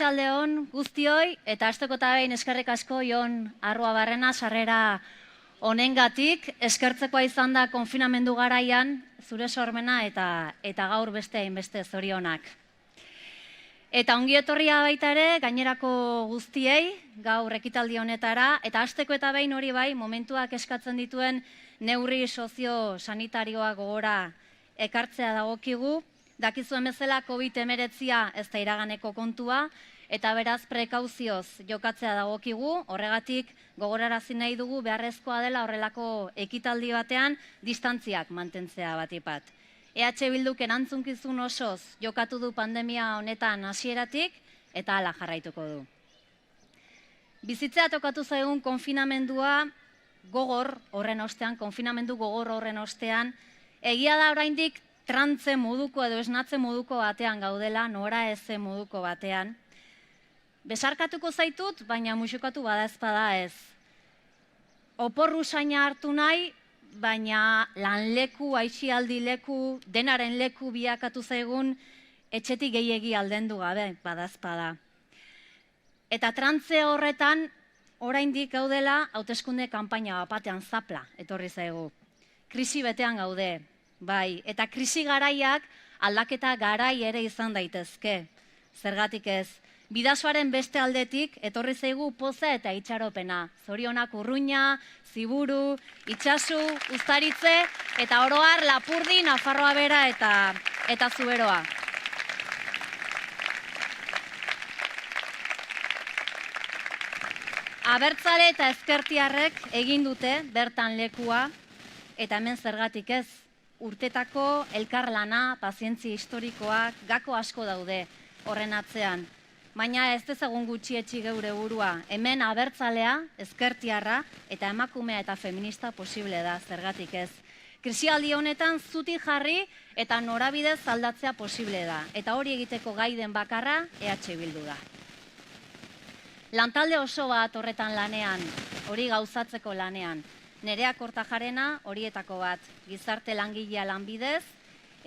Arratsaldeon guztioi eta asteko eta behin eskerrik asko Jon Arruabarrena sarrera honengatik. Eskertzekoa izan da konfinamendu garaian zure sormena eta gaur beste hainbeste zorionak. Eta ongi etorria baita ere gainerako guztiei gaur ekitaldi honetara eta asteko eta behin hori bai momentuak eskatzen dituen neurri sozio-sanitarioa gogora ekartzea dagokigu. Dakizuen bezala COVID-19 ez da iraganeko kontua eta beraz prekauzioz jokatzea dagokigu. Horregatik gogorarazi nahi dugu beharrezkoa dela horrelako ekitaldi batean distantziak mantentzea batipat. EH Bilduk erantzunkizun osoz jokatu du pandemia honetan hasieratik eta hala jarraituko du. Bizitzea tokatu zaigun konfinamendua gogor horren ostean, konfinamendu gogor horren ostean, egia da oraindik trantze moduko edo esnatze moduko batean gaudela, nora eze moduko batean. Besarkatuko zaitut, baina muxukatu badaezpada ez. Oporru saina hartu nahi, baina lanleku, aisialdi leku, denaren leku biakatu zaigun etxetik gehiegi aldendu gabe badaezpada. Eta trantze horretan, oraindik gaudela hauteskunde kanpaina batean zapla etorri zaigu. Krisi betean gaude. Bai, eta krisi garaiak aldaketa garai ere izan daitezke. Zergatik ez, bidasoaren beste aldetik etorri zaigu poza eta itxaropena. Zorionak Urruña, Ziburu, Itsasu, Uztaritze eta oro har Lapurdi, Nafarroa Bera eta Zuberoa. Abertzale eta ezkertiarrek egin dute bertan lekua eta hemen zergatik ez. Urtetako elkarlana, pazientzia historikoak, gako asko daude horren atzean. Baina ez dezagun gutxietsi geure burua. Hemen abertzalea, ezkertiarra eta emakumea eta feminista posible da, zergatik ez. Krisialdi honetan zutik jarri eta norabidez aldatzea posible da. Eta hori egiteko gai den bakarra EH Bildu da. Lantalde oso bat horretan lanean, hori gauzatzeko lanean. Nerea Kortajarena horietako bat, gizarte langilea lanbidez,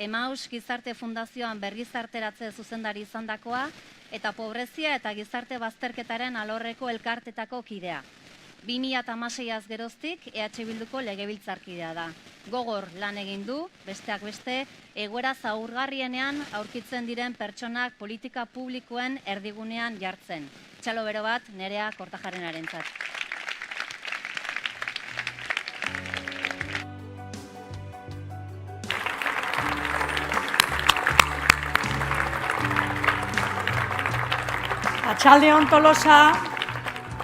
Emaus Gizarte Fundazioan bergizarteratze zuzendari izandakoa eta pobrezia eta gizarte bazterketaren alorreko elkartetako kidea. 2016az geroztik EH Bilduko legebiltzarkidea da. Gogor lan egin du, besteak beste, egoera zaurgarrienean aurkitzen diren pertsonak politika publikoen erdigunean jartzen. Txalo bero bat Nerea Kortajarenarentzat. Arratsaldeon Tolosa,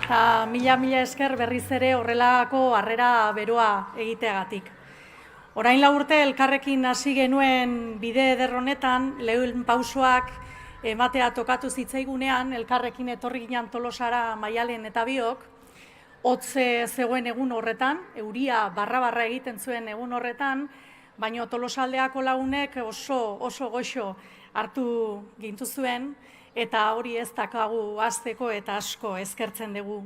eta mila esker berriz ere horrelako harrera beroa egiteagatik. Orain 4 urte elkarrekin hasi genuen bide eder honetan, lehen pausoak ematea tokatu zitzaigunean, elkarrekin etorri ginen Tolosara Maialen eta biok, hotze zegoen egun horretan, euria barra egiten zuen egun horretan, baina Tolosaldeako lagunek oso goxo hartu gintu zuen, eta hori ez dakagu hasteko eta asko eskertzen dugu.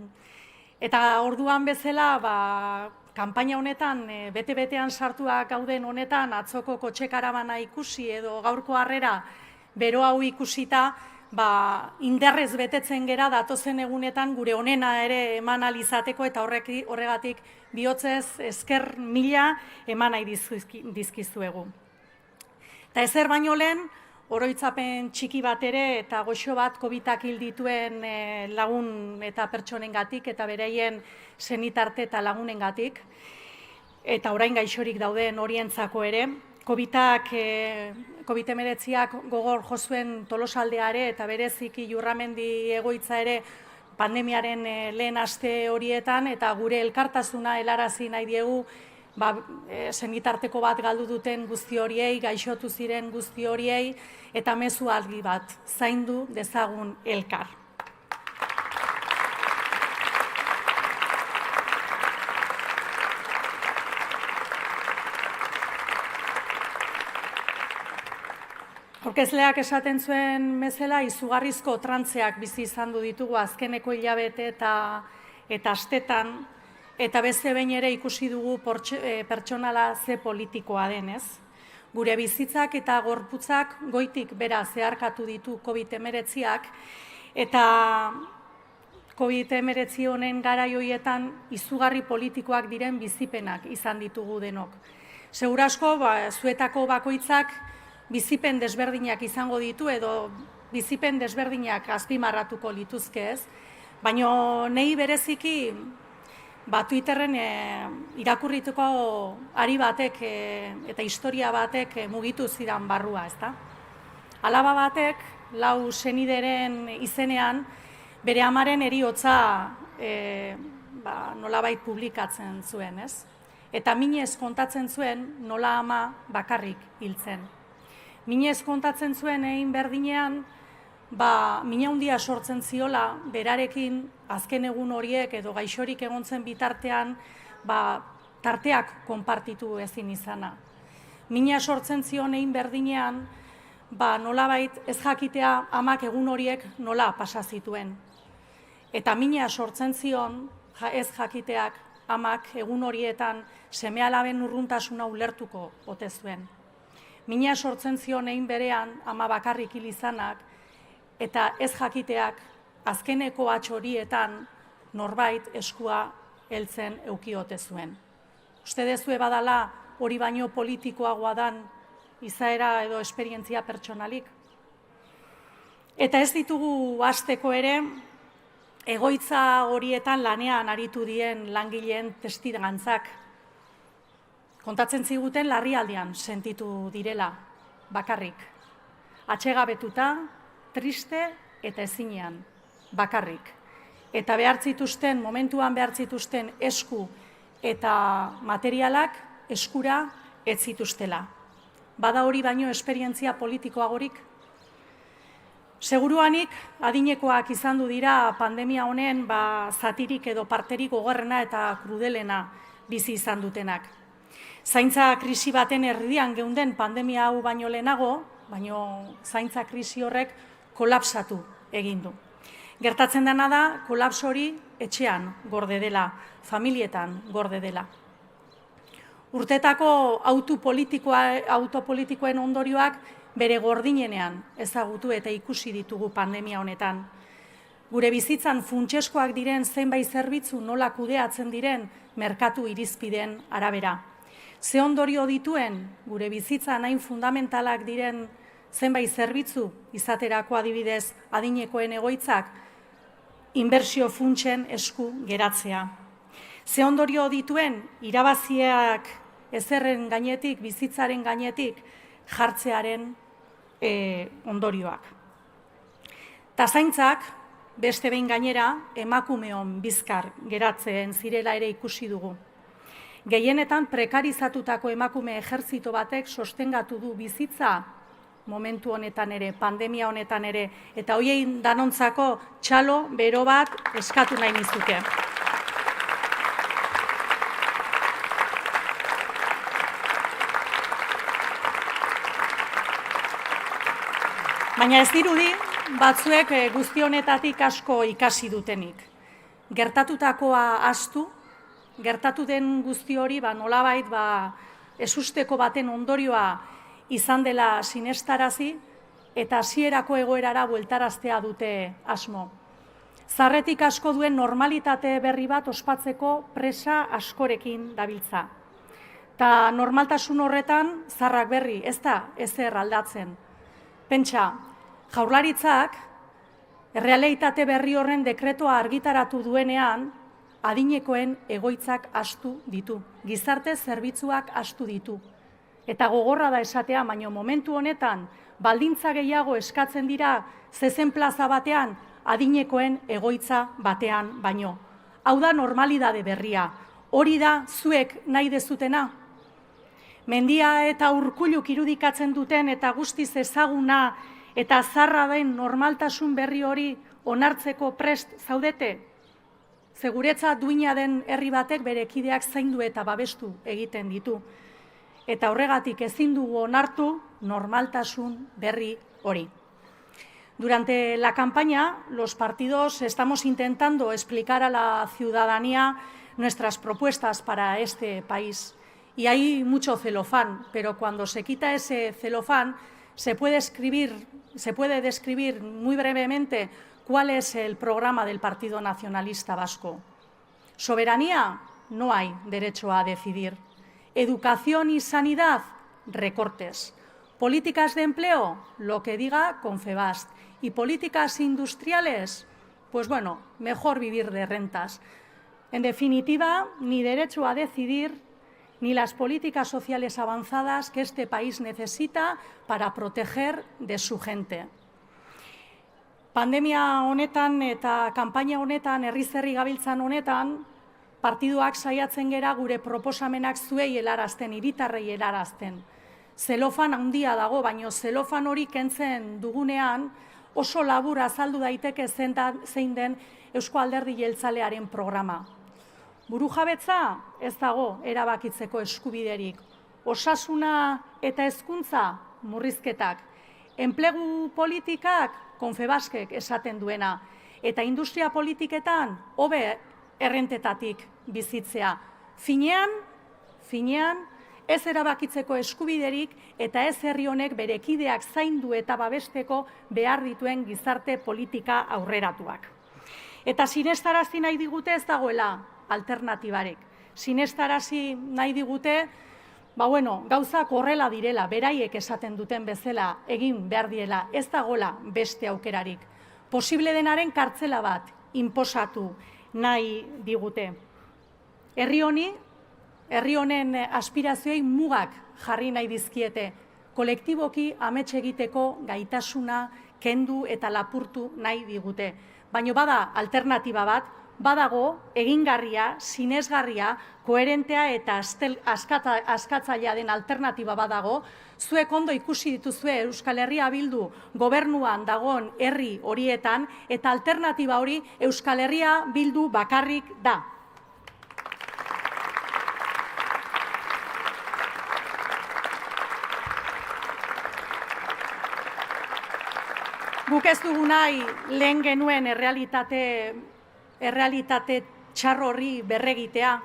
Eta orduan bezala, kanpaina honetan, bete-betean sartuak gauden honetan, atzoko kotxe karabana ikusi edo gaurko harrera bero hau ikusita, indarrez betetzen gera datozen egunetan gure onena ere eman ahal izateko eta horregatik bihotzez esker mila eman nahi dizkizuegu. Eta ezer baino lehen, oroitzapen txiki bat ere eta goxo bat COVID-ak hil dituen lagun eta pertsonengatik eta bereien senitarte eta lagunengatik eta orain gaixorik dauden horientzako ere. COVID-19ak gogor jozuen Tolosaldeare eta bereziki Jurramendi egoitza ere pandemiaren lehen aste horietan eta gure elkartasuna helarazi nahi diegu senitarteko bat galdu duten guzti horiei, gaixotu ziren guzti horiei, eta mezu argi bat, zaindu dezagun elkar. Aurkezleak esaten zuen bezala, izugarrizko trantzeak bizi izan du ditugu azkeneko hilabete eta astetan, eta beste behin ere ikusi dugu pertsonala ze politikoa denez. Gure bizitzak eta gorputzak goitik bera zeharkatu ditu COVID-19ak Eta COVID-19 honen garai horietan izugarri politikoak diren bizipenak izan ditugu denok. Segurasko, zuetako bakoitzak bizipen desberdinak izango ditu edo bizipen desberdinak azpimarratuko lituzke ez. Baina nahi bereziki Twitterren irakurrituko ari batek eta historia batek mugitu zidan barrua, ezta? Alaba batek, 4 senideren izenean, bere amaren heriotza nolabait publikatzen zuen, ez? Eta minez kontatzen zuen nola ama bakarrik hiltzen. Minez kontatzen zuen egin berdinean, mina handia sortzen ziola, berarekin azken egun horiek edo gaixorik egontzen bitartean, tarteak konpartitu ezin izana. Mina sortzen zion egin berdinean, nolabait ez jakitea amak egun horiek nola pasa zituen. Eta mina sortzen zion ez jakiteak amak egun horietan seme-alaben urruntasuna ulertuko ote zuen. Mina sortzen zion egin berean ama bakarrik hil izanak, eta ez jakiteak azkeneko horietan norbait eskua heltzen eukiote zuen. Uste dezue badala hori baino politikoagoa dan izaera edo esperientzia pertsonalik. Eta ez ditugu hasteko ere, egoitza horietan lanean aritu dien langileen testigantzak. Kontatzen ziguten larrialdian sentitu direla, bakarrik. Atsegabetuta, triste eta ezinean, bakarrik. Eta momentuan behar zituzten esku eta materialak eskura ez zituztela. Bada hori baino esperientzia politikoagorik? Seguruanik, adinekoak izan du dira pandemia honen zatirik edo parterik gogorrena eta krudelena bizi izan dutenak. Zaintza krisi baten erdian geunden pandemia hau baino lehenago, baino zaintza krisi horrek kolapsatu egin du. Gertatzen dena da, kolaps hori etxean gorde dela, familietan gorde dela. Urtetako autopolitikoen ondorioak bere gordinenean ezagutu eta ikusi ditugu pandemia honetan. Gure bizitzan funtseskoak diren zenbait zerbitzu nola kudeatzen diren merkatu irizpideen arabera. Ze ondorio dituen gure bizitzan hain fundamentalak diren zenbait zerbitzu, izaterako adibidez adinekoen egoitzak, inbertsio funtsen esku geratzea. Ze ondorio dituen irabaziak ezerren gainetik, bizitzaren gainetik jartzearen ondorioak. Ta zaintzak, beste behin gainera, emakumeon bizkar geratzen zirela ere ikusi dugu. Gehienetan prekarizatutako emakume ejertzito batek sostengatu du bizitza momentu honetan ere, pandemia honetan ere, eta hoiei danontzako txalo bero bat eskatu nahi nizuke. Baina ez dirudi, batzuek guzti honetatik asko ikasi dutenik. Gertatutakoa ahaztu, gertatu den guzti hori nolabait ezusteko baten ondorioa izan dela sinestarazi eta hasierako egoerara bueltaraztea dute asmo. Zarretik asko duen normalitate berri bat ospatzeko presa askorekin dabiltza. Ta normaltasun horretan zarrak berri ez da ezer aldatzen. Pentsa, Jaurlaritzak errealitate berri horren dekretoa argitaratu duenean adinekoen egoitzak ahaztu ditu, gizarte zerbitzuak ahaztu ditu. Eta gogorra da esatea, baina momentu honetan baldintza gehiago eskatzen dira zezen plaza batean, adinekoen egoitza batean baino. Hau da normalidade berria, hori da zuek nahi dezutena. Mendia eta Urkulluk irudikatzen duten eta guztiz ezaguna eta zarra den normaltasun berri hori onartzeko prest zaudete? Seguretza duina den herri batek bere kideak zaindu eta babestu egiten ditu. Eta horregatik ezin dugu onartu normaltasun berri hori. Durante la campaña, los partidos estamos intentando explicar a la ciudadanía nuestras propuestas para este país. Y hay mucho celofán, pero cuando se quita ese celofán se puede describir muy brevemente ¿Cuál es el programa del Partido Nacionalista Vasco? Soberanía, no hay derecho a decidir. Educación y sanidad, recortes. Políticas de empleo, lo que diga Confebask. Y políticas industriales, pues bueno, mejor vivir de rentas. En definitiva, ni derecho a decidir, ni las políticas sociales avanzadas que este país necesita para proteger de su gente. Pandemia honetan eta kanpaina honetan, herriz herri gabiltzan honetan, partiduak saiatzen gera gure proposamenak zuei helarazten, hiritarrei helarazten. Zelofan handia dago, baino zelofan hori kentzen dugunean oso labur azaldu daiteke zein den Eusko Alderdi Jeltzalearen programa. Burujabetza ez dago erabakitzeko eskubiderik. Osasuna eta hezkuntza murrizketak. Enplegu politikak Confebaskek esaten duena. Eta industria politiketan hobe errentetatik bizitzea. Finean, ez erabakitzeko eskubiderik eta ez herri honek bere kideak zaindu eta babesteko behar dituen gizarte politika aurreratuak. Eta sinestarazi nahi digute ez dagoela alternatibarek. Sinestarazi nahi digute, gauzak horrela direla, beraiek esaten duten bezala egin behar diela, ez dagoela beste aukerarik. Posible denaren kartzela bat inposatu nahi digute. Herri honen aspirazioei mugak jarri nahi dizkiete, kolektiboki amets egiteko gaitasuna kendu eta lapurtu nahi digute. Baina bada alternatiba bat, badago egingarria, sinesgarria, koherentea eta askatzailea den alternatiba badago. Zuek ondo ikusi dituzue Euskal Herria Bildu gobernuan dagoen herri horietan, eta alternatiba hori Euskal Herria Bildu bakarrik da. Guk ez dugu nahi lehen genuen errealitate txarro horri berregitea.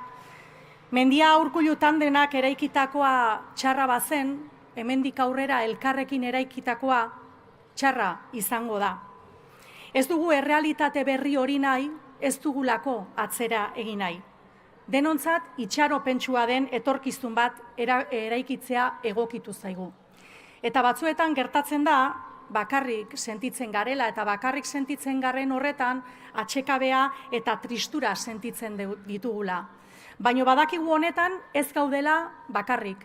Mendia Urkullu tandenak eraikitakoa txarra bazen, hemendik aurrera elkarrekin eraikitakoa txarra izango da. Ez dugu errealitate berri hori nahi, ez dugulako atzera egin nahi. Denontzat itxaropentsua den etorkizun bat eraikitzea egokitu zaigu. Eta batzuetan gertatzen da, bakarrik sentitzen garela eta bakarrik sentitzen garen horretan atxekabea eta tristura sentitzen ditugula. Baina badakigu honetan ez gaudela bakarrik.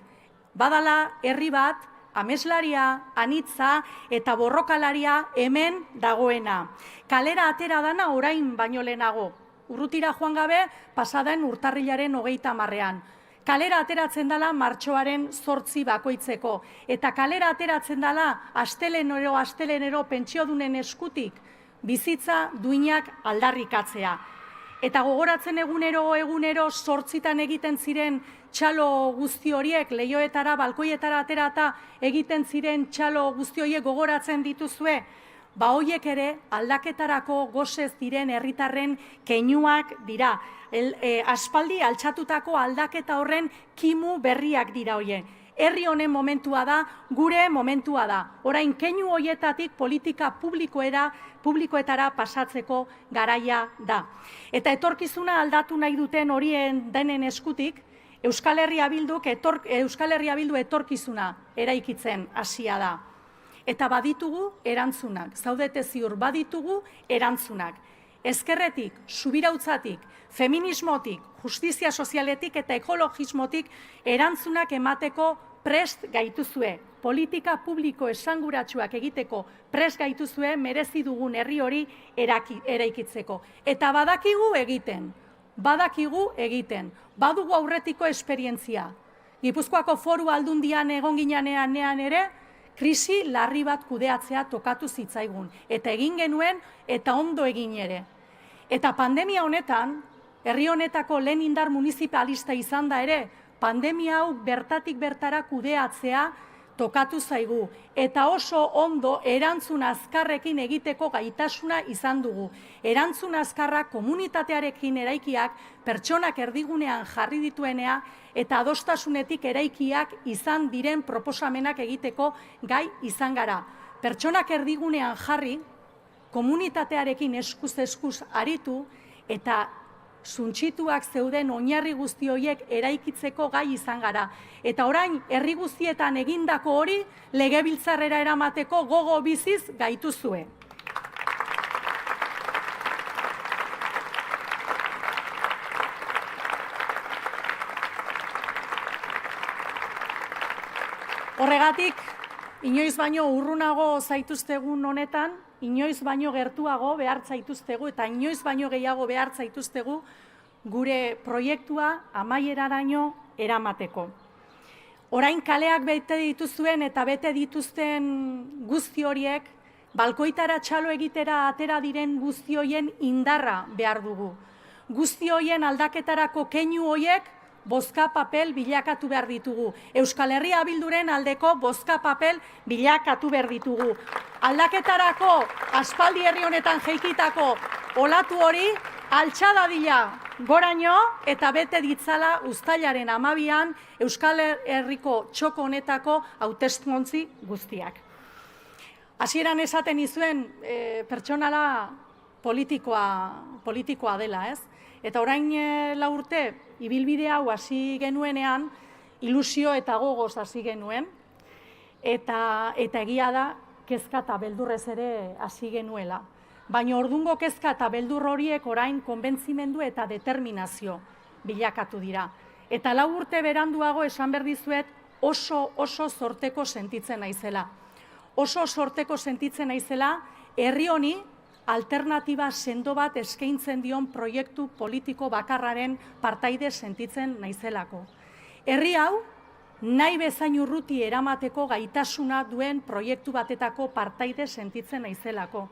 Badala herri bat, ameslaria, anitza eta borrokalaria hemen dagoena. Kalera atera dana orain baino lehenago. Urrutira joan gabe pasaden urtarrilaren 30ean. Kalera ateratzen dela martxoaren 8 bakoitzeko. Eta kalera ateratzen dela astelenero pentsiodunen eskutik bizitza duinak aldarrikatzea. Eta gogoratzen egunero 8 egiten ziren txalo guzti horiek, leihoetara, balkoietara aterata egiten ziren txalo guzti horiek gogoratzen dituzue, horiek ere aldaketarako gozez diren herritarren keinuak dira. Aspaldi altxatutako aldaketa horren kimu berriak dira hoien. Herri honen momentua da, gure momentua da. Orain keinu horietatik politika publikoetara pasatzeko garaia da. Eta etorkizuna aldatu nahi duten horien denen eskutik, Euskal Herria Bildu etorkizuna eraikitzen hasia da. Eta baditugu erantzunak, zaudete ziur baditugu erantzunak. Ezkerretik, subirautzatik, feminismotik, justizia sozialetik eta ekologismotik erantzunak emateko prest gaituzue. Politika publiko esanguratsuak egiteko prest gaituzue merezi dugun herri hori eraikitzeko. Eta badakigu egiten. Badugu aurretiko esperientzia. Gipuzkoako Foru Aldundian egon ginean ere, krisi larri bat kudeatzea tokatu zitzaigun. Eta egin genuen eta ondo egin ere. Eta pandemia honetan, herri honetako lehen indar municipalista izan da ere, pandemia hau bertatik bertara kudeatzea tokatu zaigu. Eta oso ondo erantzun azkarrekin egiteko gaitasuna izan dugu. Erantzun azkarra komunitatearekin eraikiak, pertsonak erdigunean jarri dituenea, eta adostasunetik eraikiak izan diren proposamenak egiteko gai izan gara. Pertsonak erdigunean jarri, komunitatearekin eskuz aritu eta suntsituak zeuden oinarri guzti horiek eraikitzeko gai izan gara. Eta orain, herri guztietan egindako hori legebiltzarrera eramateko gogo biziz gaituzue. Horregatik, inoiz baino urrunago zaituztegun honetan, inoiz baino gertuago behar zaituztegu eta inoiz baino gehiago behar zaituztegu gure proiektua amaieraraino eramateko. Orain kaleak bete dituzuen eta bete dituzten guzti horiek, balkoitara txalo egitera atera diren guzti horien indarra behar dugu. Guzti horien aldaketarako keinu horiek bozka papel bilakatu behar ditugu. Euskal Herria Bilduren aldeko bozka papel bilakatu behar ditugu. Aldaketarako aspaldi herri honetan jeikitako olatu hori altxa dadila goraino eta bete ditzala uztailaren 12an Euskal Herriko txoko honetako hauteskuntzi guztiak. Hasieran esaten izuen pertsonala politikoa dela, ez? Eta orain 4 urte, ibilbide hau hasi genuenean, ilusio eta gogoz hasi genuen, eta egia da, kezka eta beldurrez ere hasi genuela. Baina ordungo kezka eta beldur horiek orain konbentzimendu eta determinazio bilakatu dira. Eta 4 urte beranduago esan behar dizuet oso zorteko sentitzen naizela. Oso zorteko sentitzen naizela, herri honi alternatiba sendo bat eskaintzen dion proiektu politiko bakarraren partaide sentitzen naizelako. Herri hau, nahi bezain urruti eramateko gaitasuna duen proiektu batetako partaide sentitzen naizelako.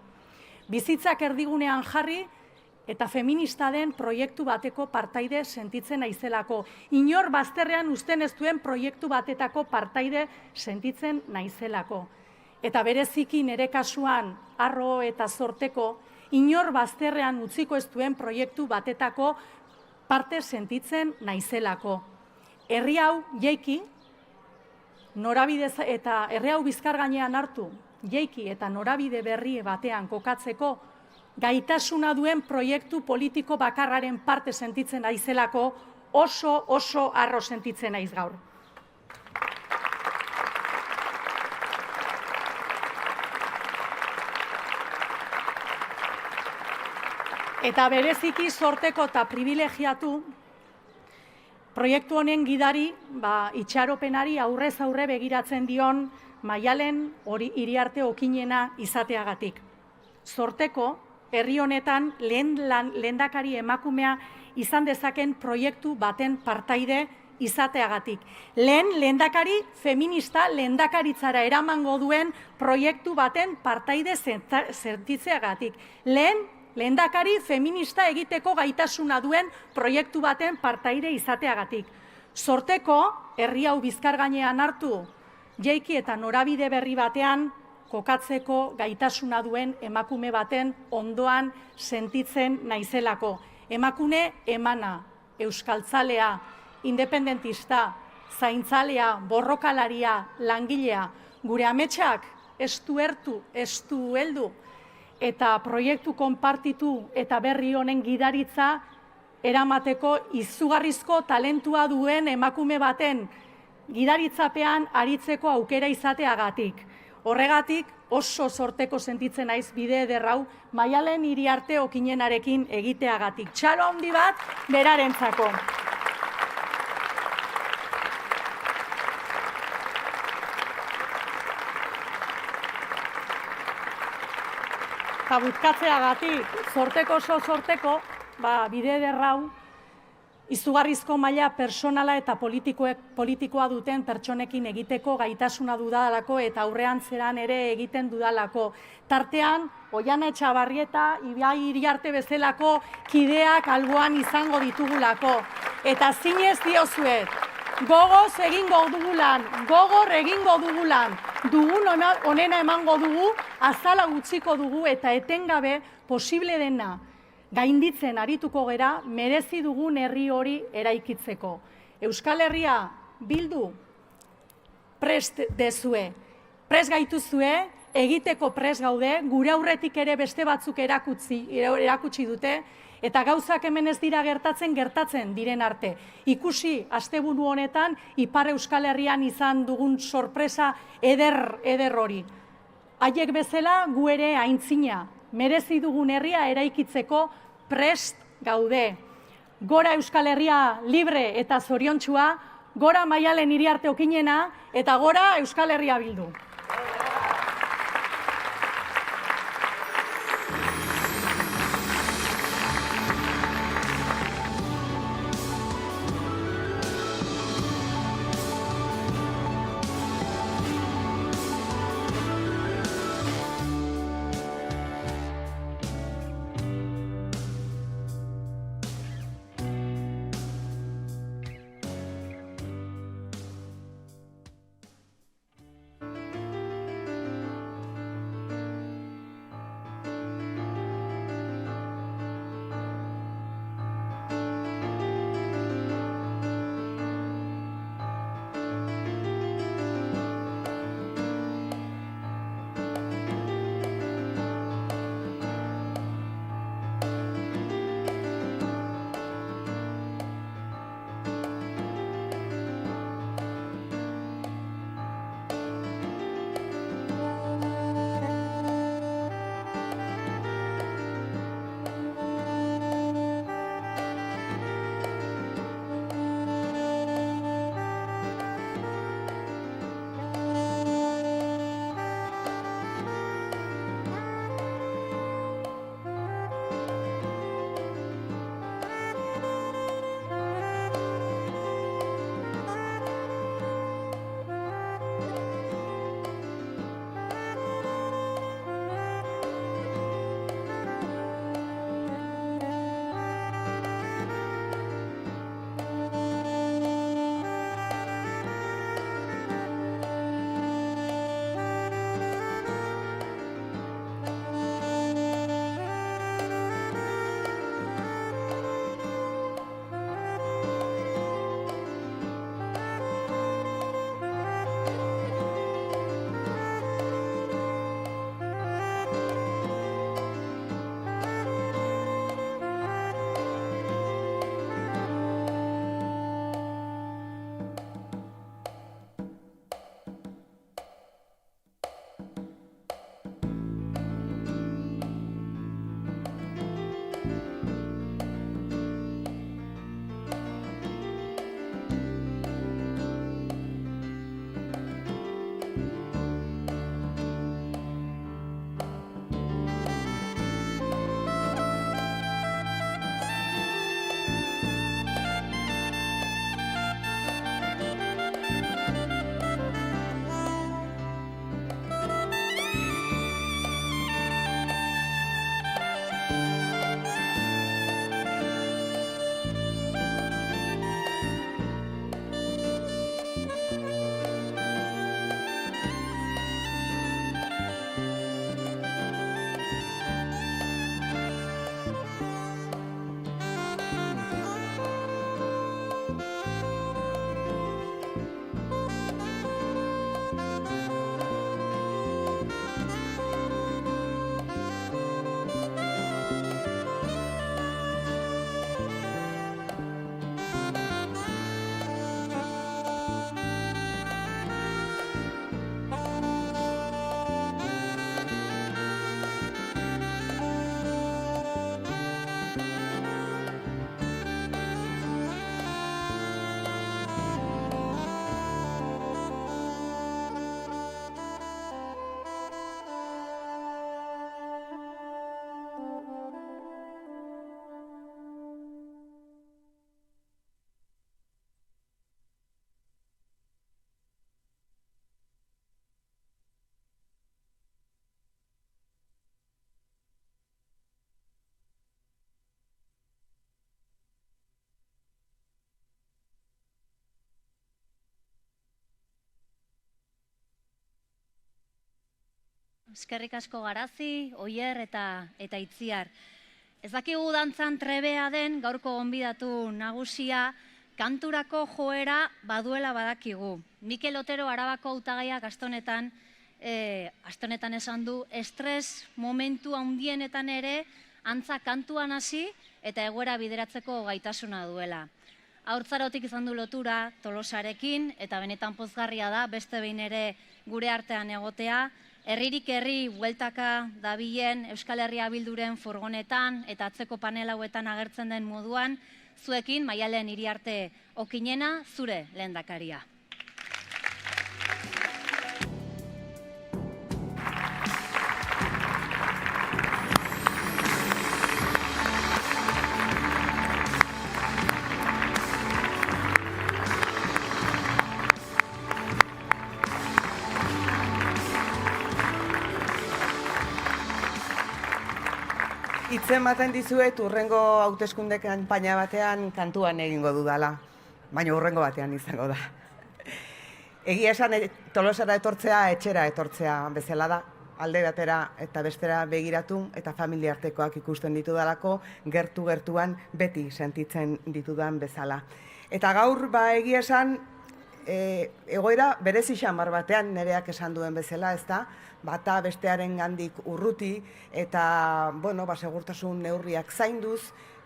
Bizitzak erdigunean jarri eta feminista den proiektu bateko partaide sentitzen naizelako. Inor bazterrean uzten ez duen proiektu batetako partaide sentitzen naizelako. Eta bereziki nire kasuan, harro eta zorteko, inor bazterrean utziko ez duen proiektu batetako parte sentitzen naizelako. Herri hau jeiki, norabide eta herri hau bizkar gainean hartu, jeiki eta norabide berri batean kokatzeko, gaitasuna duen proiektu politiko bakarraren parte sentitzen naizelako, oso harro sentitzen naiz gaur. Eta bereziki zorteko eta privilegiatu, proiektu honen gidari, itxaropenari aurrez aurre begiratzen dion Maialen Iriarte Okinena izateagatik. Zorteko, herri honetan lehendakari emakumea izan dezaken proiektu baten partaide izateagatik. Lehendakari feminista lehendakaritzara eramango duen proiektu baten partaide sentitzeagatik. Lehendakari feminista egiteko gaitasuna duen proiektu baten partaide izateagatik. Zorteko, herri hau bizkar gainean hartu, jeiki eta norabide berri batean kokatzeko gaitasuna duen emakume baten ondoan sentitzen naizelako. Emakume emana, euskaltzalea, independentista, zaintzalea, borrokalaria, langilea, gure ametsak ez du ertu, ez du heldu, eta proiektu konpartitu eta berri honen gidaritza eramateko izugarrizko talentua duen emakume baten gidaritzapean aritzeko aukera izateagatik. Horregatik oso zorteko sentitzen naiz bide ederrau Maialen Iriarte Okinenarekin egiteagatik. Txalo handi bat berarentzako. Eta butkatzeagatik, zorteko, bide ederrau, izugarrizko maila personala eta politikoa duten pertsonekin egiteko gaitasuna dudalako eta aurrean zeran ere egiten dudalako. Tartean, Oiana Etxabarrieta, Ibai Iriarte bezalako kideak alboan izango ditugulako. Eta zinez diozuet, gogoz egingo dugulan, gogor egingo dugulan, dugun onena emango dugu, azala utziko dugu eta etengabe posible dena gainditzen arituko gera, merezi dugun herri hori eraikitzeko. Euskal Herria Bildu prest dezue, prest gaituzue, egiteko prest gaude, gure aurretik ere beste batzuk erakutsi dute, eta gauzak hemen ez dira gertatzen diren arte. Ikusi, asteburu honetan, Ipar Euskal Herrian izan dugun sorpresa eder hori. Haiek bezala gu ere aintzina, merezi dugun herria eraikitzeko prest gaude. Gora Euskal Herria libre eta zoriontsua, gora Maialen Iriarte Okinena, eta gora Euskal Herria Bildu. Eskerrik asko Garazi, Oier eta Itziar. Ez dakigu dantzan trebea den gaurko gonbidatu nagusia, kanturako joera baduela badakigu. Mikel Otero Arabako hautagaia gastonetan aste honetan esan du, estres momentu handienetan ere antza kantuan hasi eta egoera bideratzeko gaitasuna duela. Haurtzarotik izan du lotura Tolosarekin eta benetan pozgarria da beste behin ere gure artean egotea, herririk herri bueltaka dabilen Euskal Herria Bilduren furgonetan eta atzeko panel hauetan agertzen den moduan, zuekin Maialen Iriarte Okinena, zure lehendakaria. Hitzen ematen dizuet urrengo hauteskunde kanpaina batean kantuan egingo dudala, baina urrengo batean izango da. Egia esan Tolosara etortzea, etxera etortzea bezala da, alde batera eta bestera begiratu eta familiartekoak ikusten ditudalako, gertu-gertuan beti sentitzen ditudan bezala. Eta gaur egia esan egoera berezi xamar batean nereak esan duen bezala, ez da, bata bestearen gandik urruti eta, segurtasun neurriak zainduz,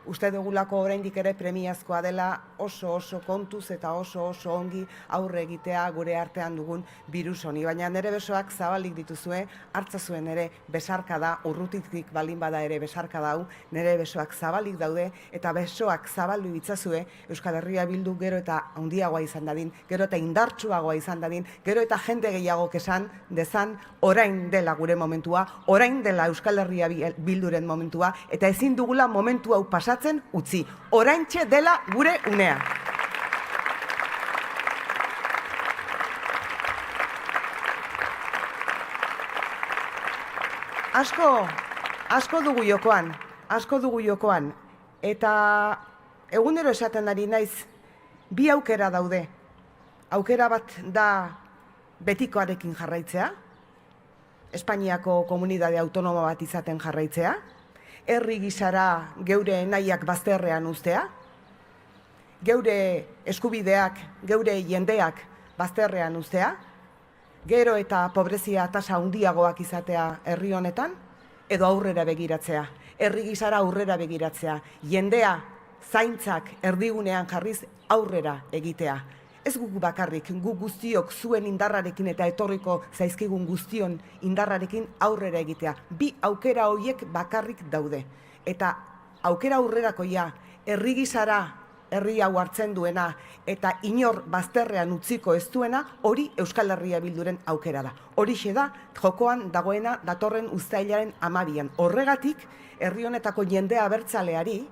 uste dugulako oraindik ere premiazkoa dela oso kontuz eta oso ongi aurre egitea gure artean dugun birus honi. Baina nire besoak zabalik dituzue, hartza zuen ere besarka da, urrutitik balin bada ere besarka dau, nire besoak zabalik daude eta besoak zabaldu itzazue Euskal Herria Bildu gero eta handiagoa izan dadin, gero eta indartsuagoa izan dadin, gero eta jende gehiagok esan dezan orain dela gure momentua, orain dela Euskal Herria Bilduren momentua eta ezin dugula momentu hau pasatzen utzi. Oraintxe dela gure unea. Asko dugu jokoan, eta egunero esaten ari naiz, bi aukera daude. Aukera bat da betikoarekin jarraitzea, Espainiako komunitate autonomo bat izaten jarraitzea, herri gisara geure nahiak bazterrean uztea, geure eskubideak, geure jendeak bazterrean uztea, gero eta pobrezia tasa handiagoak izatea herri honetan, edo aurrera begiratzea, herri gisara aurrera begiratzea, jendea zaintzak erdigunean jarriz aurrera egitea. Ez guk bakarrik, guk guztiok zuen indarrarekin eta etorriko zaizkigun guztion indarrarekin aurrera egitea. Bi aukera horiek bakarrik daude. Eta aukera aurrerakoia, herri gisara herri hau hartzen duena eta inor bazterrean utziko ez duena, hori Euskal Herria Bilduren aukera da. Horixe da, jokoan dagoena datorren uztailaren 12an. Horregatik, herri honetako jende abertzaleari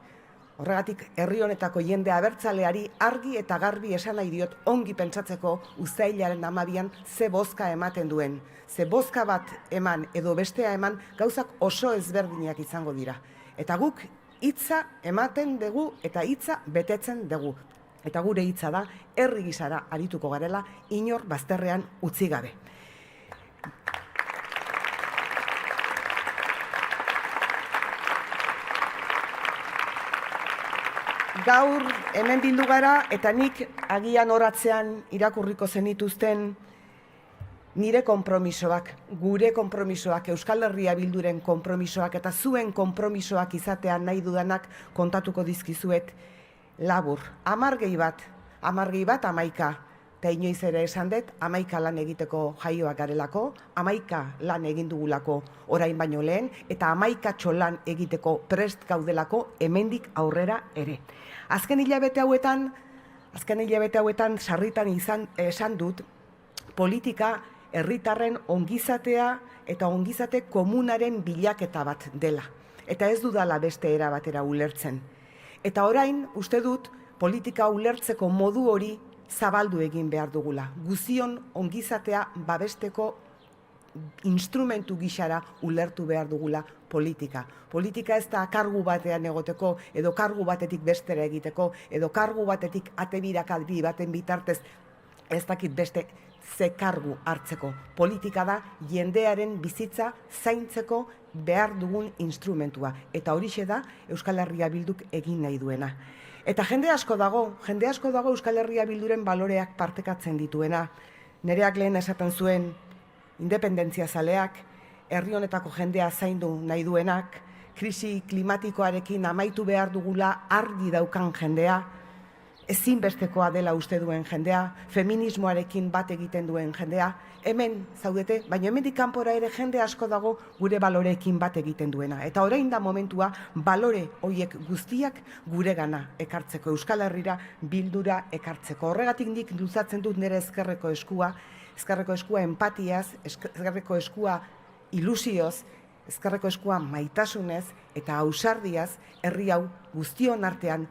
argi eta garbi esan nahi diot ongi pentsatzeko uztailaren 12an ze bozka ematen duen. Ze bozka bat eman edo bestea eman gauzak oso ezberdinak izango dira. Eta guk hitza ematen dugu eta hitza betetzen dugu. Eta gure hitza da herri gisara arituko garela inor bazterrean utzi gabe. Gaur hemen bildu gara eta nik agian horatzean irakurriko zenituzten nire konpromisoak, gure konpromisoak, Euskal Herria Bilduren konpromisoak eta zuen konpromisoak izatean nahi dudanak kontatuko dizkizuet labur. 10 bat, 11, eta inoiz ere esan dut, 11 lan egiteko jaioak garelako, 11 lan egin dugulako orain baino lehen, eta 11 lan egiteko prest gaudelako hemendik aurrera ere. Azken hilabete hauetan sarritan esan dut politika herritarren ongizatea eta ongizate komunaren bilaketa bat dela. Eta ez dudala beste era batera ulertzen. Eta orain uste dut politika ulertzeko modu hori zabaldu egin behar dugula. Guzion ongizatea babesteko instrumentu gisara ulertu behar dugula politika. Politika ez da kargu batean egoteko, edo kargu batetik bestera egiteko, edo kargu batetik atebirakadri baten bitartez ez dakit beste ze kargu hartzeko. Politika da jendearen bizitza zaintzeko behar dugun instrumentua. Eta horixe da Euskal Herria Bilduk egin nahi duena. Eta jende asko dago Euskal Herria Bilduren baloreak partekatzen dituena. Nereak lehen esaten zuen, independentzia zaleak, herri honetako jendea zaindu nahi duenak, krisi klimatikoarekin amaitu behar dugula argi daukan jendea, ezinbestekoa dela uste duen jendea, feminismoarekin bat egiten duen jendea, hemen zaudete, baina hemendik kanpora ere jende asko dago gure baloreekin bat egiten duena. Eta orain da momentua balore horiek guztiak guregana ekartzeko, Euskal Herrira bildura ekartzeko. Horregatik nik luzatzen dut nire ezkerreko eskua empatiaz, ezkerreko eskua ilusioz, ezkerreko eskua maitasunez eta ausardiaz herri hau guztion artean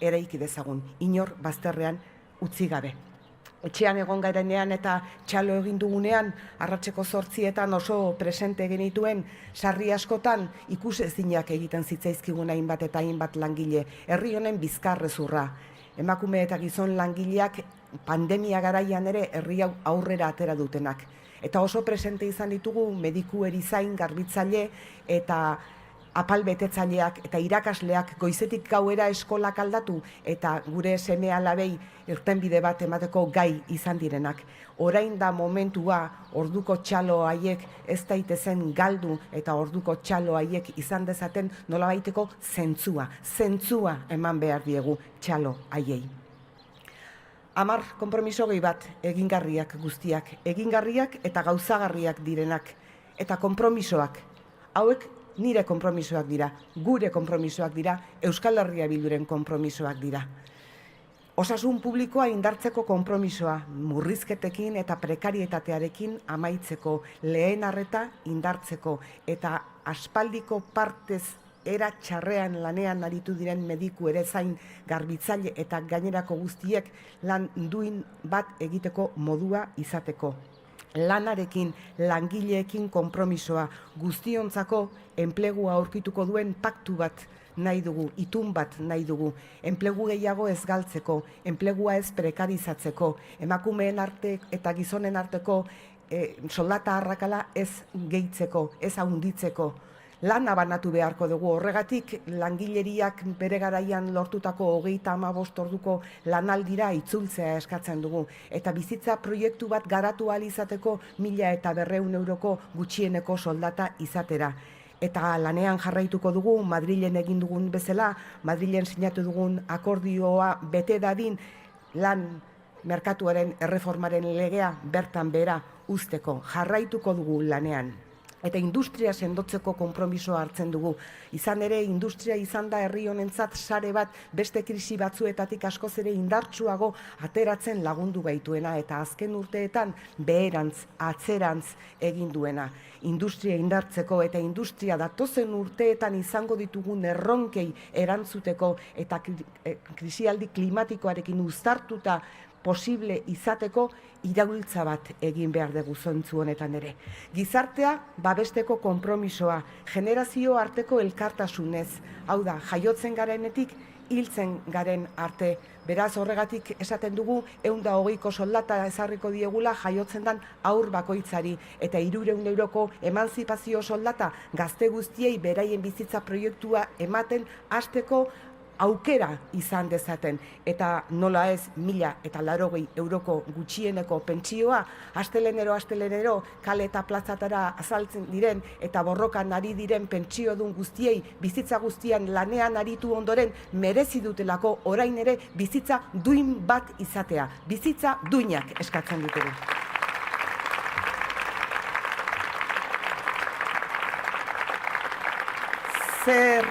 eraiki dezagun, inor bazterrean utzi gabe. Etxean egon garenean eta txalo egin dugunean, arratseko 8 oso presente genituen sarri askotan ikusezinak egiten zitzaizkigun hainbat eta hainbat langile, herri honen bizkarrezurra. Emakume eta gizon langileak pandemia garaian ere herri hau aurrera atera dutenak. Eta oso presente izan ditugu mediku, erizain, garbitzaile eta apalbetetzaileak eta irakasleak goizetik gauera eskolak aldatu eta gure seme-alabei irtenbide bat emateko gai izan direnak. Orain da momentua orduko txalo haiek ez daitezen galdu eta orduko txalo haiek izan dezaten nolabaiteko zentzua eman behar diegu txalo haiei. 10 konpromiso gehi bat egingarriak guztiak, egingarriak eta gauzagarriak direnak, eta konpromisoak, hauek nire konpromisoak dira, gure konpromisoak dira, Euskal Herria Bilduren konpromisoak dira. Osasun publikoa indartzeko konpromisoa, murrizketekin eta prekarietatearekin amaitzeko, lehen arreta indartzeko, eta aspaldiko partez era txarrean lanean aritu diren mediku ere zain garbitzaile eta gainerako guztiek lan duin bat egiteko modua izateko. Lanarekin, langileekin konpromisoa, guztiontzako enplegua aurkituko duen paktu bat nahi dugu, itun bat nahi dugu, enplegu gehiago ez galtzeko, enplegua ez prekarizatzeko, emakumeen arte eta gizonen arteko soldata arrakala ez gehitzeko, ez handitzeko. Lana banatu beharko dugu, horregatik langileriak bere garaian lortutako 35 orduko lanaldira itzultzea eskatzen dugu. Eta bizitza proiektu bat garatu ahal izateko 1.200 euroko gutxieneko soldata izatera. Eta lanean jarraituko dugu, Madrilen egin dugun bezala, Madrilen sinatu dugun akordioa bete dadin lan merkatuaren erreformaren legea bertan bera uzteko, jarraituko dugu lanean. Eta industria sendotzeko konpromisoa hartzen dugu. Izan ere, industria izan da herri honentzat sare bat beste krisi batzuetatik askoz ere indartsuago ateratzen lagundu gaituena eta azken urteetan beherantz, atzerantz egin duena. Industria indartzeko eta industria datozen urteetan izango ditugun erronkei erantzuteko eta krisialdi klimatikoarekin uztartuta posible izateko iraultza bat egin behar dugu zentzu honetan ere. Gizartea babesteko konpromisoa, generazio arteko elkartasunez, hau da, jaiotzen garenetik hiltzen garen arte. Beraz horregatik esaten dugu 120ko soldata ezarriko diegula jaiotzen dan haur bakoitzari eta 300 euroko emantzipazio soldata gazte guztiei beraien bizitza proiektua ematen hasteko aukera izan dezaten, eta nola ez 1.080 euroko gutxieneko pentsioa, astelenero kale eta plazatara azaltzen diren eta borrokan ari diren pentsiodun guztiei bizitza guztian lanean aritu ondoren merezi dutelako orain ere bizitza duin bat izatea, bizitza duinak eskatzen ditugu. Zer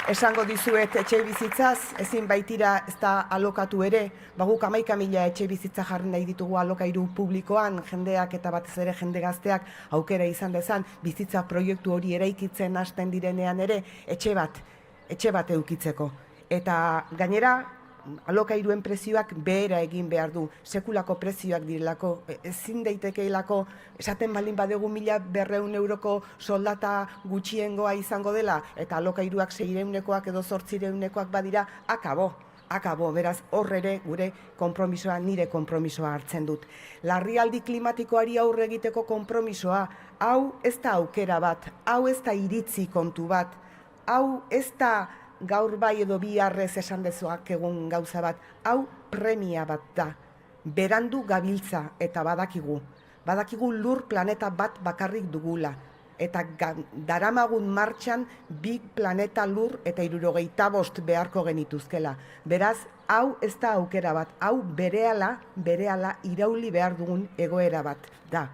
esango dizuet etxe bizitzaz, ezin baitira ez da alokatu ere, guk 11.000 etxe bizitza jarri nahi ditugu alokairu publikoan, jendeak eta batez ere jende gazteak aukera izan dezan, bizitza proiektu hori eraikitzen hasten direnean ere, etxe bat edukitzeko. Eta gainera, alokairuen prezioak behera egin behar du, sekulako prezioak direlako, ezin daitekeelako, esaten baldin badegu 1.200 euroko soldata gutxiengoa izango dela, eta alokairuak 600-ekoak edo 800-ekoak badira, akabo, beraz horrere gure konpromisoa, nire konpromisoa hartzen dut. Larrialdi klimatikoari aurre egiteko konpromisoa, hau ez da aukera bat, hau ez da iritzi kontu bat, hau ez da gaur bai edo biharrez esan dezuak egun gauza bat, hau premia bat da, berandu gabiltza eta badakigu, badakigu lur planeta bat bakarrik dugula, eta daramagun martxan 2 planeta lur eta 75 beharko genituzkela. Beraz, hau ez da aukera bat, hau berehala irauli behar dugun egoera bat da.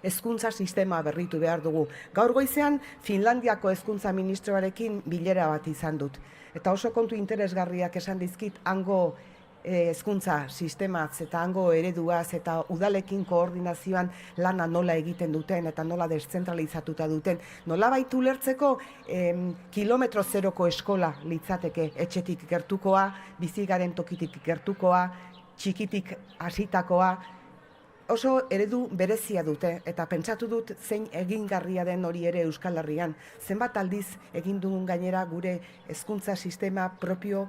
Hezkuntza sistema berritu behar dugu. Gaur goizean Finlandiako hezkuntza ministroarekin bilera bat izan dut. Eta oso kontu interesgarriak esan dizkit hango hezkuntza sistemaz eta hango ereduaz eta udalekin koordinazioan lana nola egiten duten eta nola deszentralizatuta duten. Nolabait ulertzeko kilometro zeroko eskola litzateke, etxetik gertukoa, bizigaren tokitik gertukoa, txikitik hasitakoa, oso eredu berezia dute eta pentsatu dut zein egingarria den hori ere Euskal Herrian. Zenbat aldiz egin dugun gainera gure hezkuntza sistema propio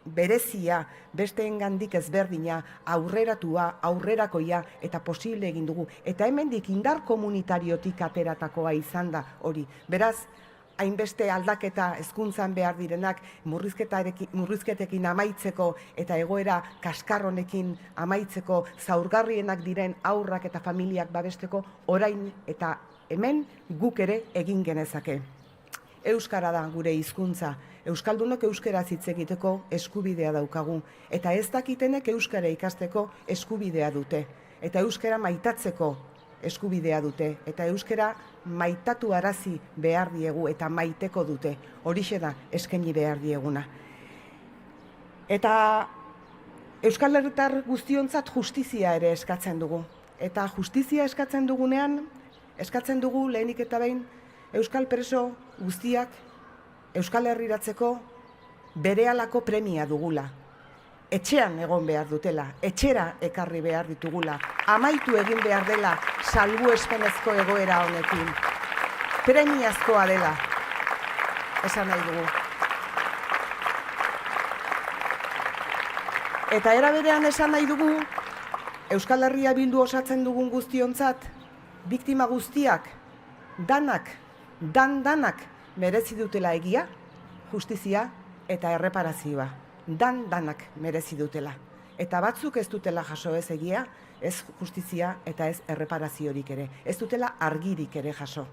berezia, besteengandik ezberdina, aurreratua, aurrerakoia eta posible egin dugu. Eta hemendik indar komunitariotik ateratakoa izan da hori. Beraz, hainbeste aldaketa hezkuntzan behar direnak murrizketekin amaitzeko eta egoera kaskar honekin amaitzeko zaurgarrienak diren haurrak eta familiak babesteko orain eta hemen guk ere egin genezake. Euskara da gure hizkuntza. Euskaldunok euskaraz hitz egiteko eskubidea daukagu eta ez dakitenek euskara ikasteko eskubidea dute eta euskara maitatzeko eskubidea dute eta euskara maitatu arazi behar diegu eta maiteko dute. Horixe da eskaini behar dieguna. Eta Euskal Herritar guztiontzat justizia ere eskatzen dugu. Eta justizia eskatzen dugunean, eskatzen dugu lehenik eta behin euskal preso guztiak Euskal Herriratzeko berehalako premia dugula. Etxean egon behar dutela, etxera ekarri behar ditugula, amaitu egin behar dela salbuespenezko egoera honekin. Premiazkoa dela, esan nahi dugu. Eta era berean esan nahi dugu, Euskal Herria bildu osatzen dugun guztiontzat, biktima guztiak, danak merezi dutela egia, justizia eta erreparazioa. Danak merezi dutela. Eta batzuk ez dutela jaso ez egia, ez justizia eta ez erreparaziorik ere. Ez dutela argirik ere jaso.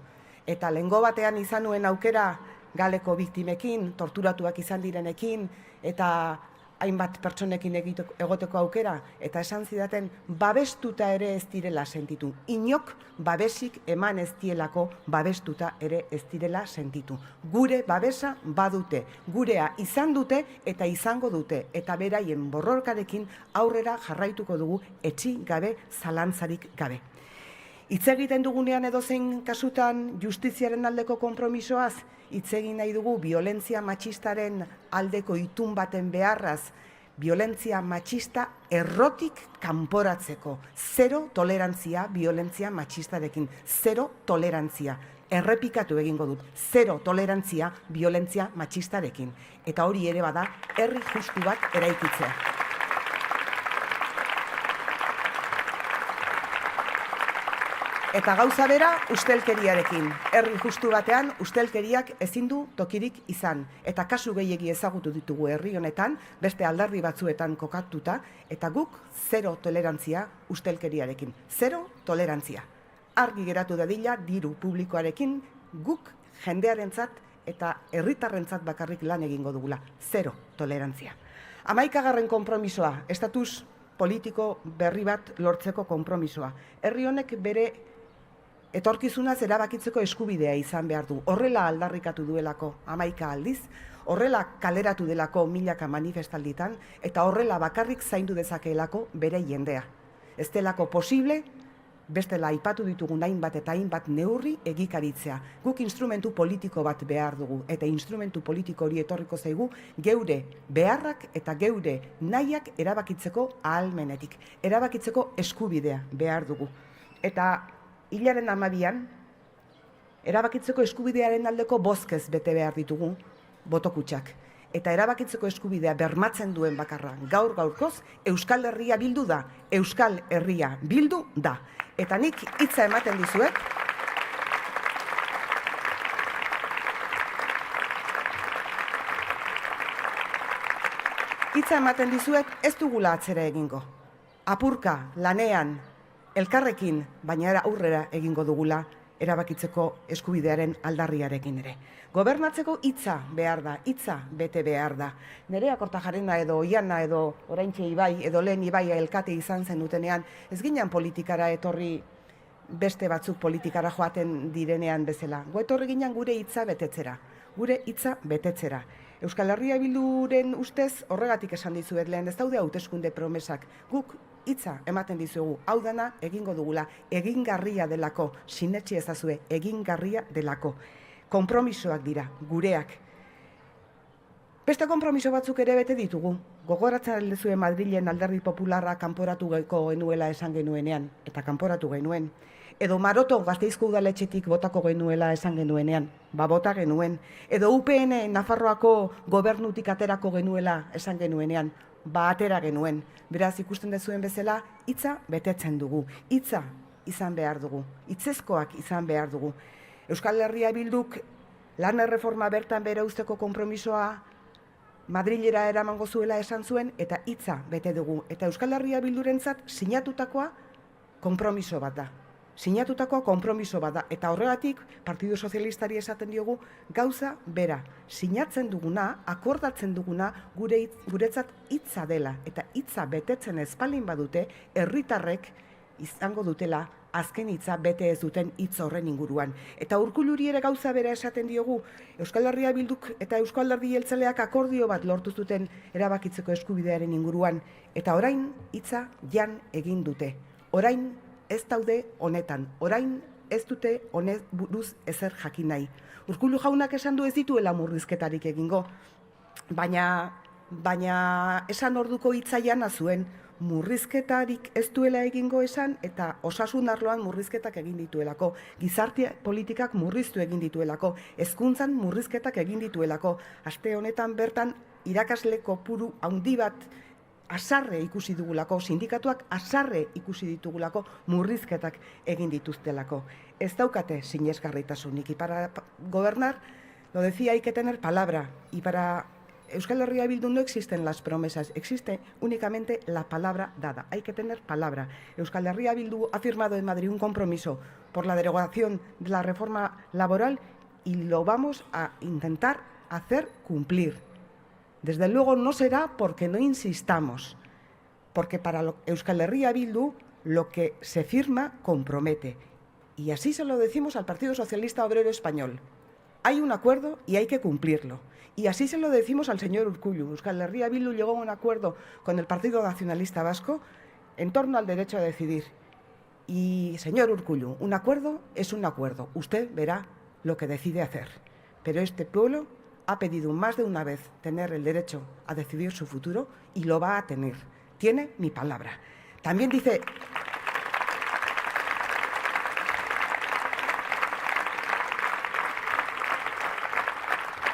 Eta lehengo batean izan nuen aukera galeko biktimekin, torturatuak izan direnekin, eta hainbat pertsonekin egoteko aukera, eta esan zidaten babestuta ere ez direla sentitu. Inok babesik eman ez dielako babestuta ere ez direla sentitu. Gure babesa badute, gurea izan dute eta izango dute, eta beraien borrorkarekin aurrera jarraituko dugu etzi gabe, zalantzarik gabe. Hitz egiten dugunean edozein kasutan justiziaren aldeko konpromisoaz, hitz egin nahi dugu violentzia matxistaren aldeko itun baten beharraz, violentzia matxista errotik kanporatzeko. 0 tolerantzia violentzia matxistarekin. 0 tolerantzia. Errepikatu egingo dut. 0 tolerantzia violentzia matxistarekin. Eta hori ere bada, herri justu bat eraikitzea. Eta gauza bera, ustelkeriarekin. Herri justu batean, ustelkeriak ezin du tokirik izan. Eta kasu gehiegi ezagutu ditugu herri honetan, beste aldarri batzuetan kokatuta, eta guk 0 tolerantzia ustelkeriarekin. 0 tolerantzia. Argi geratu dadila, diru publikoarekin, guk jendearentzat eta herritarrentzat bakarrik lan egingo dugula. 0 tolerantzia. 11. konpromisoa, estatus politiko berri bat lortzeko konpromisoa. Herri honek bere etorkizunaz erabakitzeko eskubidea izan behar du. Horrela aldarrikatu duelako 11 aldiz, horrela kaleratu delako milaka manifestalditan, eta horrela bakarrik zaindu dezakeelako bere jendea. Ez delako posible, bestela aipatu ditugun hainbat eta hainbat neurri egikaritzea. Guk instrumentu politiko bat behar dugu, eta instrumentu politiko hori etorriko zaigu geure beharrak eta geure nahiak erabakitzeko ahalmenetik. Erabakitzeko eskubidea behar dugu. Eta hilaren 12an, erabakitzeko eskubidearen aldeko bozkez bete behar ditugu botokutxak. Eta erabakitzeko eskubidea bermatzen duen bakarra gaur-gaurkoz Euskal Herria bildu da. Euskal Herria bildu da. Eta nik hitza ematen dizuet, ez dugula atzera egingo. Apurka, lanean, elkarrekin, baina aurrera egingo dugula erabakitzeko eskubidearen aldarriarekin ere. Gobernatzeko hitza behar da, hitza bete behar da. Nerea Kortajarena edo Oiana edo oraintxe Ibai edo lehen Ibai elkate izan zenutenean, ez ginen politikara etorri beste batzuk politikara joaten direnean bezala. Gu etorri ginen gure hitza betetzera, gure hitza betetzera. Euskal Herria Bilduren ustez horregatik esan dizuet lehen, ez daude hauteskunde promesak. Guk hitza ematen dizugu, hau dana egingo dugula, egingarria delako, sinetsi ezazue, egingarria delako. Konpromisoak dira, gureak. Beste konpromiso batzuk ere bete ditugu. Gogoratzen aldezue Madrilen Alderdi Popularra kanporatuko genuela esan genuenean, eta kanporatu genuen. Edo Maroto Gasteizko udaletxetik botako genuela esan genuenean, bota genuen. Edo UPN Nafarroako gobernutik aterako genuela esan genuenean, atera genuen. Beraz, ikusten dezuen bezala, hitza betetzen dugu. Hitza izan behar dugu. Hitzezkoak izan behar dugu. Euskal Herria Bilduk lan erreforma bertan bere usteko konpromisoa Madrilera eramango zuela esan zuen, eta hitza bete dugu. Eta Euskal Herria Bildurentzat sinatutakoa konpromiso bat da. Sinatutakoa konpromiso bat da. Eta horregatik, Partidu Sozialistari esaten diogu gauza bera. Sinatzen duguna, akordatzen duguna guretzat hitza dela. Eta hitza betetzen ez baldin badute, herritarrek izango dutela azken hitza bete ez duten hitz horren inguruan. Eta Urkulluri ere gauza bera esaten diogu, Euskal Herria Bilduk eta Euskal Alderdi Jeltzaleak akordio bat lortu zuten erabakitzeko eskubidearen inguruan. Eta orain hitza jan egin dute. Orain ez daude honetan. Orain ez dute honez buruz ezer jakin nahi. Urkullu jaunak esan du ez dituela murrizketarik egingo. Baina esan orduko hitza jana zuen, murrizketarik ez duela egingo esan, eta osasun arloan murrizketak egin dituelako, gizarte politikak murriztu egin dituelako, hezkuntzan murrizketak egin dituelako. Aste honetan bertan irakasle kopuru handi bat asarre ikusi dugulako, sindikatuak asarre ikusi ditugulako, murrizketak egin dituztelako. Ez daukate sinesgarritasunik. Y para gobernar, lo decía, hay que tener palabra. Y para Euskal Herria Bildu no existen las promesas, existe únicamente la palabra dada. Hay que tener palabra. Euskal Herria Bildu ha firmado en Madrid un compromiso por la derogación de la reforma laboral y lo vamos a intentar hacer cumplir. Desde luego no será porque no insistamos, porque para Euskal Herria Bildu lo que se firma compromete. Y así se lo decimos al Partido Socialista Obrero Español. Hay un acuerdo y hay que cumplirlo. Y así se lo decimos al señor Urkullu. Euskal Herria Bildu llegó a un acuerdo con el Partido Nacionalista Vasco en torno al derecho a decidir. Y, señor Urkullu, un acuerdo es un acuerdo. Usted verá lo que decide hacer. Pero este pueblo ha pedido más de una vez tener el derecho a decidir su futuro y lo va a tener. Tiene mi palabra. También dice...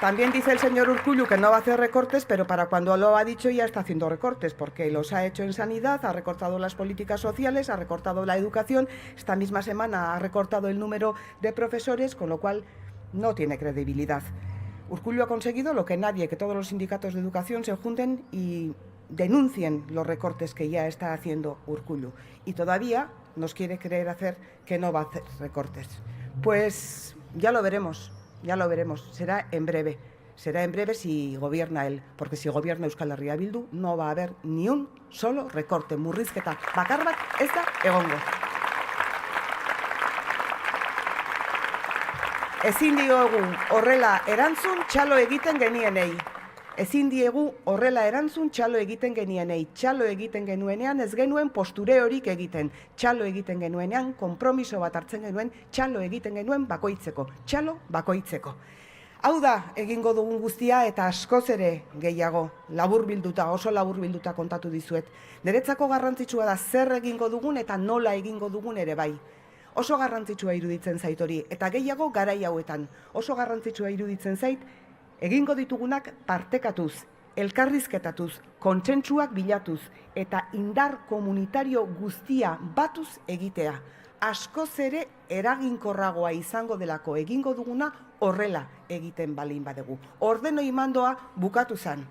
También dice el señor Urkullu que no va a hacer recortes, pero para cuando lo ha dicho ya está haciendo recortes, porque los ha hecho en sanidad, ha recortado las políticas sociales, ha recortado la educación, esta misma semana ha recortado el número de profesores, con lo cual no tiene credibilidad. Urkullu ha conseguido lo que nadie, que todos los sindicatos de educación se junten y denuncien los recortes que ya está haciendo Urkullu. Y todavía nos quiere creer hacer que no va a hacer recortes. Pues ya lo veremos. Ya lo veremos, será en breve si gobierna él, porque si gobierna Euskal Herria Bildu no va a haber ni un solo recorte, murrizketa bakar bat ez da egongo. Ezin diogu horrela erantzun txalo egiten genienei. Ezin diegu horrela erantzun txalo egiten genienei. Txalo egiten genuenean ez genuen postureorik egiten. Txalo egiten genuenean konpromiso bat hartzen genuen, txalo egiten genuen bakoitzeko. Txalo bakoitzeko. Hau da egingo dugun guztia eta askoz ere gehiago, oso laburbilduta kontatu dizuet. Niretzako garrantzitsua da zer egingo dugun eta nola egingo dugun ere bai. Oso garrantzitsua iruditzen zait hori, eta gehiago garai hauetan. Oso garrantzitsua iruditzen zait, egingo ditugunak partekatuz, elkarrizketatuz, kontsentsuak bilatuz eta indar komunitario guztia batuz egitea. Askoz ere eraginkorragoa izango delako egingo duguna horrela egiten balin badegu. Ordenoi mandoa bukatu zan.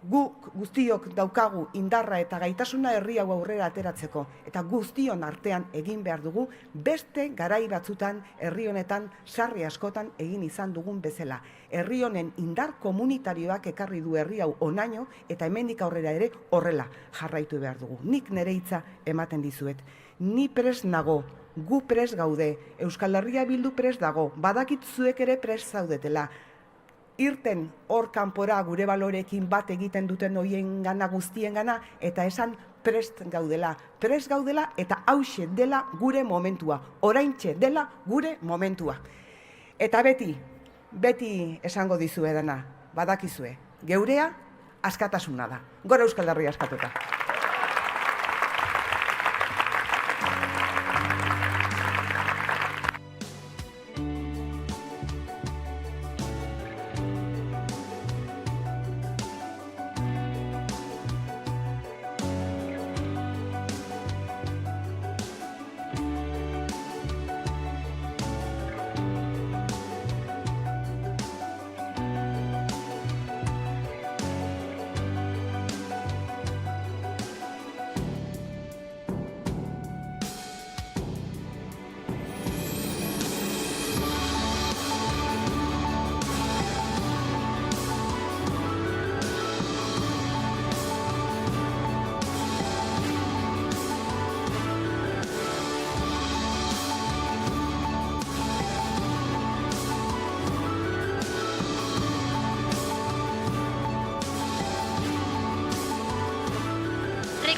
Guk guztiok daukagu indarra eta gaitasuna herri hau aurrera ateratzeko, eta guztion artean egin behar dugu beste garai batzutan herri honetan sarri askotan egin izan dugun bezala. Herri honen indar komunitarioak ekarri du herri hau honaino eta hemendik aurrera ere horrela jarraitu behar dugu. Nik nire hitza ematen dizuet. Ni prest nago, gu prest gaude, Euskal Herria Bildu prest dago, badakit zuek ere prest zaudetela. Irten hor kanpora gure balorekin bat egiten duten hoien gana guztien gana, eta esan prest gaudela eta hauxe dela gure momentua, oraintxe dela gure momentua. Eta beti esango dizue dana, badakizue, geurea askatasuna da, gora Euskal Herria askatuta.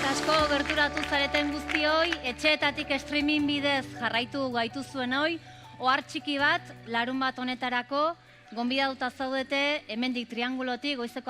Asko gerturatu zareten guztioi, etxeetatik streaming bidez jarraitu gaituzuen hoi, ohar txiki bat, larun bat honetarako, gonbidatuta zaudete, hemendik Triangulotik, goizeko